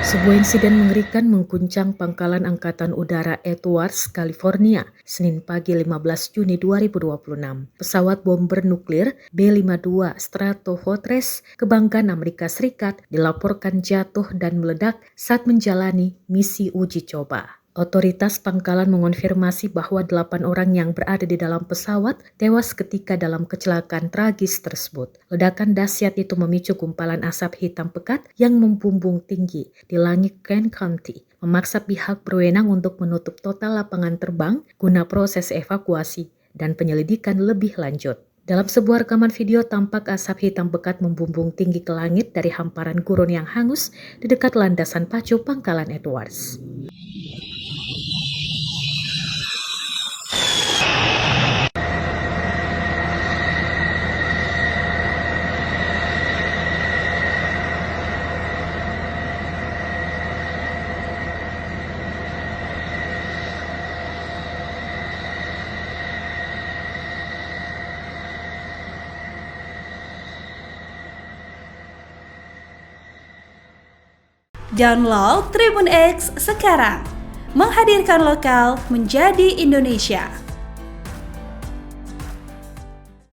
Sebuah insiden mengerikan mengguncang pangkalan Angkatan Udara Edwards, California, Senin pagi 15 Juni 2026. Pesawat bomber nuklir B-52 Stratofortress kebanggaan Amerika Serikat dilaporkan jatuh dan meledak saat menjalani misi uji coba. Otoritas pangkalan mengonfirmasi bahwa 8 orang yang berada di dalam pesawat tewas ketika dalam kecelakaan tragis tersebut. Ledakan dahsyat itu memicu gumpalan asap hitam pekat yang membumbung tinggi di langit Kent County, memaksa pihak berwenang untuk menutup total lapangan terbang guna proses evakuasi dan penyelidikan lebih lanjut. Dalam sebuah rekaman video tampak asap hitam pekat membumbung tinggi ke langit dari hamparan gurun yang hangus di dekat landasan pacu pangkalan Edwards. Download Tribun X sekarang, menghadirkan lokal menjadi Indonesia.